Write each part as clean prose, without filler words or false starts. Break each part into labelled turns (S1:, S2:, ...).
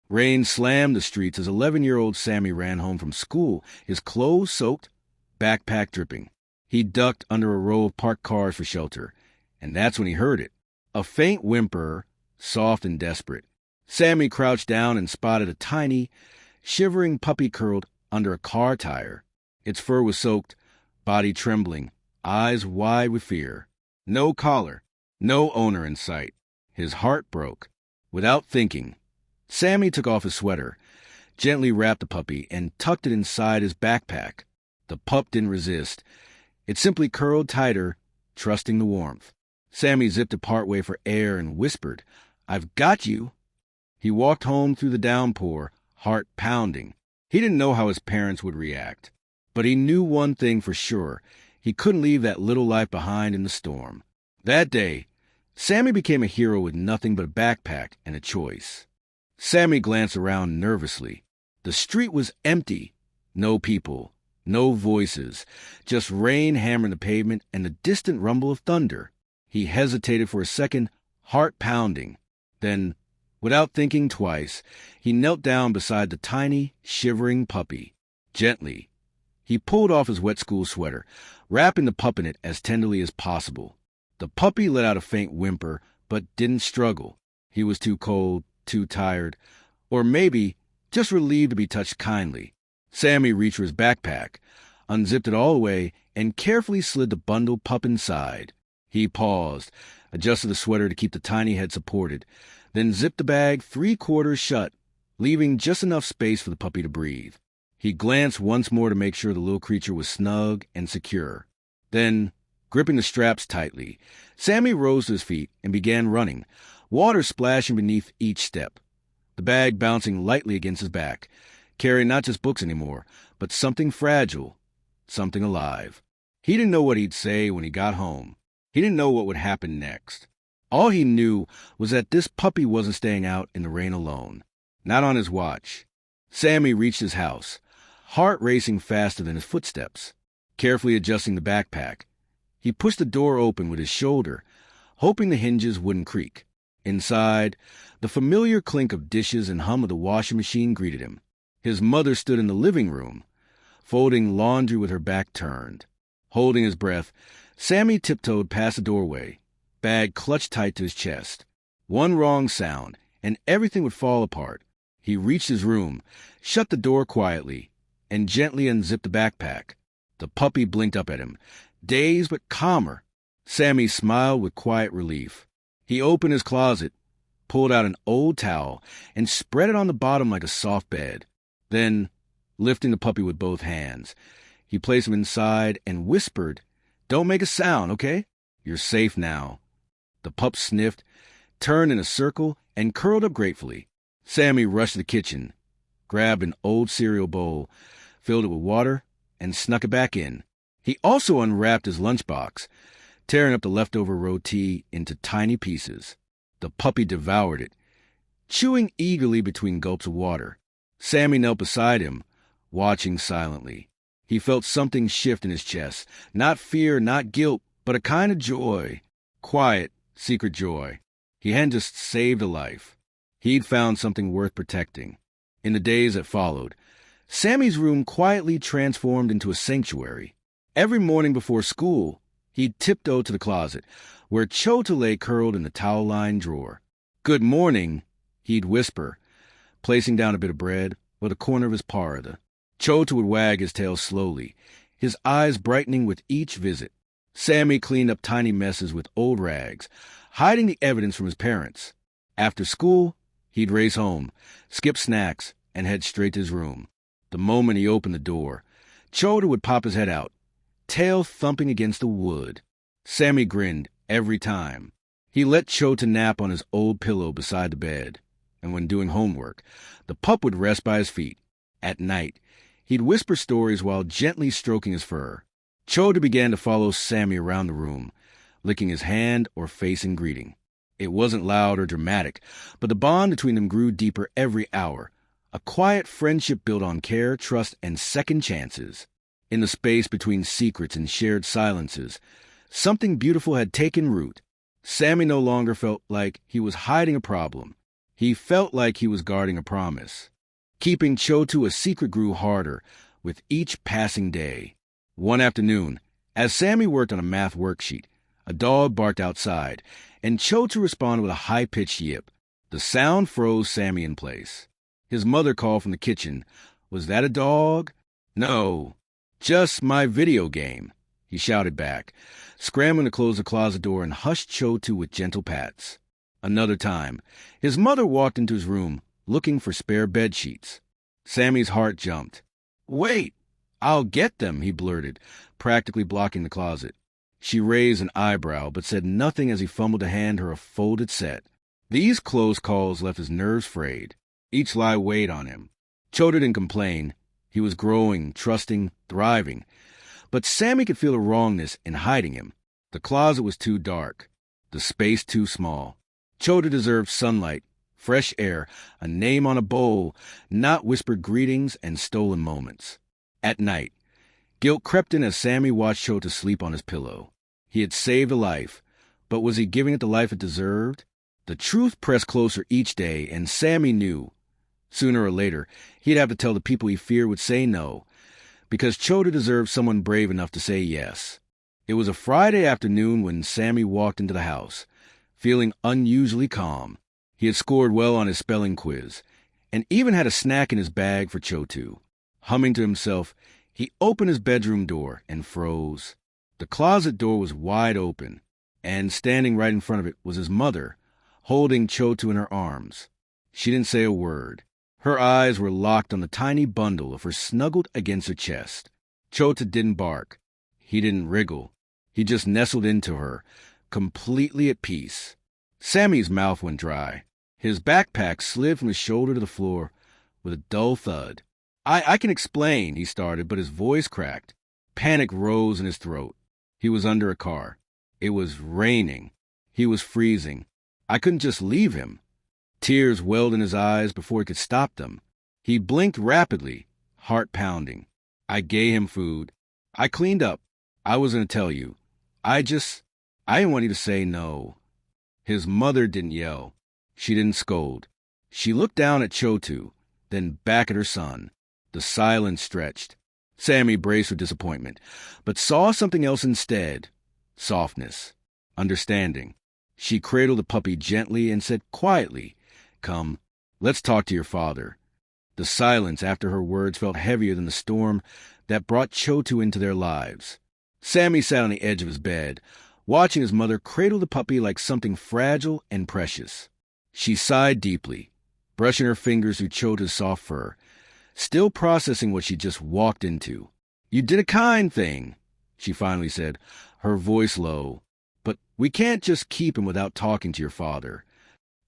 S1: Rain slammed the streets as 11-year-old Sami ran home from school, his clothes soaked, backpack dripping. He ducked under a row of parked cars for shelter, and that's when he heard it. A faint whimper, soft and desperate. Sami crouched down and spotted a tiny, shivering puppy curled under a car tire. Its fur was soaked, body trembling, eyes wide with fear. No collar, no owner in sight. His heart broke. Without thinking, Sami took off his sweater, gently wrapped the puppy, and tucked it inside his backpack. The pup didn't resist. It simply curled tighter, trusting the warmth. Sami zipped it partway for air and whispered, "I've got you." He walked home through the downpour, heart pounding. He didn't know how his parents would react, but he knew one thing for sure. He couldn't leave that little life behind in the storm. That day, Sami became a hero with nothing but a backpack and a choice. Sami glanced around nervously. The street was empty. No people, no voices, just rain hammering the pavement and the distant rumble of thunder. He hesitated for a second, heart pounding. Then, without thinking twice, he knelt down beside the tiny, shivering puppy. Gently, he pulled off his wet school sweater, wrapping the pup in it as tenderly as possible. The puppy let out a faint whimper, but didn't struggle. He was too cold, too tired, or maybe just relieved to be touched kindly. Sami reached for his backpack, unzipped it all the way, and carefully slid the bundled pup inside. He paused, adjusted the sweater to keep the tiny head supported, then zipped the bag 3/4 shut, leaving just enough space for the puppy to breathe. He glanced once more to make sure the little creature was snug and secure. Then, gripping the straps tightly, Sami rose to his feet and began running, water splashing beneath each step, the bag bouncing lightly against his back, carrying not just books anymore, but something fragile, something alive. He didn't know what he'd say when he got home. He didn't know what would happen next. All he knew was that this puppy wasn't staying out in the rain alone. Not on his watch. Sami reached his house, heart racing faster than his footsteps. Carefully adjusting the backpack, he pushed the door open with his shoulder, hoping the hinges wouldn't creak. Inside, the familiar clink of dishes and hum of the washing machine greeted him. His mother stood in the living room, folding laundry with her back turned. Holding his breath, Sami tiptoed past the doorway, bag clutched tight to his chest. One wrong sound, and everything would fall apart. He reached his room, shut the door quietly, and gently unzipped the backpack. The puppy blinked up at him, dazed but calmer. Sami smiled with quiet relief. He opened his closet, pulled out an old towel, and spread it on the bottom like a soft bed. Then, lifting the puppy with both hands, he placed him inside and whispered, "Don't make a sound, okay? You're safe now." The pup sniffed, turned in a circle, and curled up gratefully. Sami rushed to the kitchen, grabbed an old cereal bowl, filled it with water, and snuck it back in. He also unwrapped his lunchbox, tearing up the leftover roti into tiny pieces. The puppy devoured it, chewing eagerly between gulps of water. Sami knelt beside him, watching silently. He felt something shift in his chest, not fear, not guilt, but a kind of joy. Quiet, secret joy. He hadn't just saved a life. He'd found something worth protecting. In the days that followed, Sami's room quietly transformed into a sanctuary. Every morning before school, he'd tiptoe to the closet, where Chotu lay curled in the towel-lined drawer. "Good morning," he'd whisper, placing down a bit of bread or the corner of his paratha. Chotu would wag his tail slowly, his eyes brightening with each visit. Sami cleaned up tiny messes with old rags, hiding the evidence from his parents. After school, he'd race home, skip snacks, and head straight to his room. The moment he opened the door, Chotu would pop his head out, tail thumping against the wood. Sami grinned every time. He let Chotu nap on his old pillow beside the bed, and when doing homework, the pup would rest by his feet. At night, he'd whisper stories while gently stroking his fur. Chotu began to follow Sami around the room, licking his hand or face in greeting. It wasn't loud or dramatic, but the bond between them grew deeper every hour, a quiet friendship built on care, trust, and second chances. In the space between secrets and shared silences, something beautiful had taken root. Sami no longer felt like he was hiding a problem. He felt like he was guarding a promise. Keeping Chotu a secret grew harder with each passing day. One afternoon, as Sami worked on a math worksheet, a dog barked outside, and Chotu responded with a high-pitched yip. The sound froze Sami in place. His mother called from the kitchen. "Was that a dog?" "No, just my video game," he shouted back, scrambling to close the closet door and hushed Chotu with gentle pats. Another time, his mother walked into his room, looking for spare bed sheets. Sami's heart jumped. "Wait, I'll get them," he blurted, practically blocking the closet. She raised an eyebrow, but said nothing as he fumbled to hand her a folded set. These close calls left his nerves frayed. Each lie weighed on him. Chotu didn't complain. He was growing, trusting, thriving. But Sami could feel the wrongness in hiding him. The closet was too dark, the space too small. Chotu deserved sunlight, fresh air, a name on a bowl, not whispered greetings and stolen moments. At night, guilt crept in as Sami watched Chotu sleep on his pillow. He had saved a life, but was he giving it the life it deserved? The truth pressed closer each day, and Sami knew. Sooner or later, he'd have to tell the people he feared would say no, because Chotu deserved someone brave enough to say yes. It was a Friday afternoon when Sami walked into the house, feeling unusually calm. He had scored well on his spelling quiz, and even had a snack in his bag for Chotu. Humming to himself, he opened his bedroom door and froze. The closet door was wide open, and standing right in front of it was his mother, holding Chotu in her arms. She didn't say a word. Her eyes were locked on the tiny bundle of her snuggled against her chest. Chotu didn't bark. He didn't wriggle. He just nestled into her, completely at peace. Sami's mouth went dry. His backpack slid from his shoulder to the floor with a dull thud. I can explain," he started, but his voice cracked. Panic rose in his throat. He was under a car. It was raining. He was freezing. I couldn't just leave him. Tears welled in his eyes before he could stop them. He blinked rapidly, heart pounding. I gave him food. I cleaned up. I was going to tell you. I didn't want you to say no. His mother didn't yell. She didn't scold. She looked down at Chotu, then back at her son. The silence stretched. Sami braced for disappointment, but saw something else instead. Softness. Understanding. She cradled the puppy gently and said quietly, "Come, let's talk to your father." The silence after her words felt heavier than the storm that brought Chotu into their lives. Sami sat on the edge of his bed, watching his mother cradle the puppy like something fragile and precious. She sighed deeply, brushing her fingers through Chotu's soft fur, still processing what she just walked into. "You did a kind thing," she finally said, her voice low. "But we can't just keep him without talking to your father."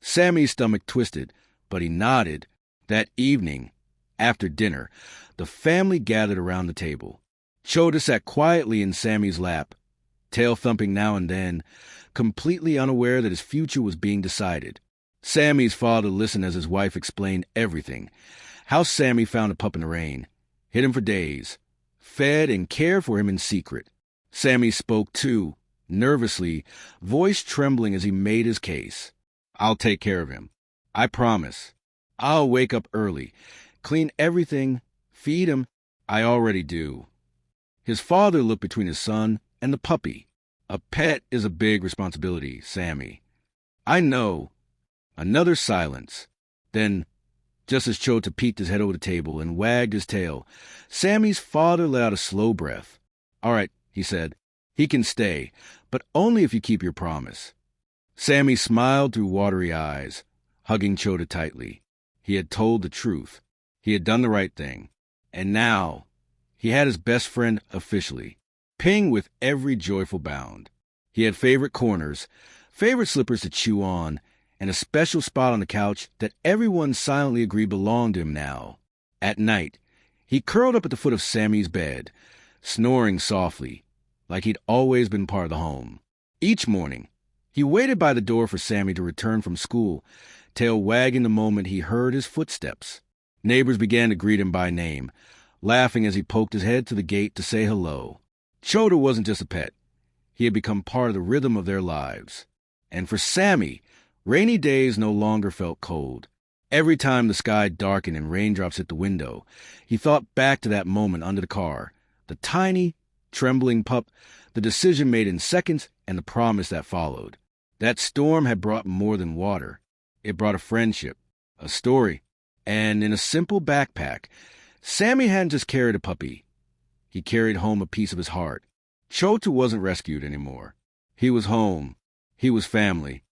S1: Sami's stomach twisted, but he nodded. That evening, after dinner, the family gathered around the table. Chotu sat quietly in Sami's lap, tail thumping now and then, completely unaware that his future was being decided. Sami's father listened as his wife explained everything. How Sami found a pup in the rain, hid him for days, fed and cared for him in secret. Sami spoke too, nervously, voice trembling as he made his case. "I'll take care of him. I promise. I'll wake up early, clean everything, feed him. I already do." His father looked between his son and the puppy. "A pet is a big responsibility, Sami." "I know." Another silence. Then, just as Chotu peeked his head over the table and wagged his tail, Sami's father let out a slow breath. "All right," he said. "He can stay, but only if you keep your promise." Sami smiled through watery eyes, hugging Chotu tightly. He had told the truth. He had done the right thing. And now, he had his best friend officially, ping with every joyful bound. He had favorite corners, favorite slippers to chew on, and a special spot on the couch that everyone silently agreed belonged to him now. At night, he curled up at the foot of Sami's bed, snoring softly, like he'd always been part of the home. Each morning, he waited by the door for Sami to return from school, tail wagging the moment he heard his footsteps. Neighbors began to greet him by name, laughing as he poked his head to the gate to say hello. Chotu wasn't just a pet. He had become part of the rhythm of their lives. And for Sami, Rainy days no longer felt cold. Every time the sky darkened and raindrops hit the window, he thought back to that moment under the car. The tiny, trembling pup, the decision made in seconds, and the promise that followed. That storm had brought more than water. It brought a friendship, a story, and in a simple backpack, Sami hadn't just carried a puppy. He carried home a piece of his heart. Chotu wasn't rescued anymore. He was home. He was family.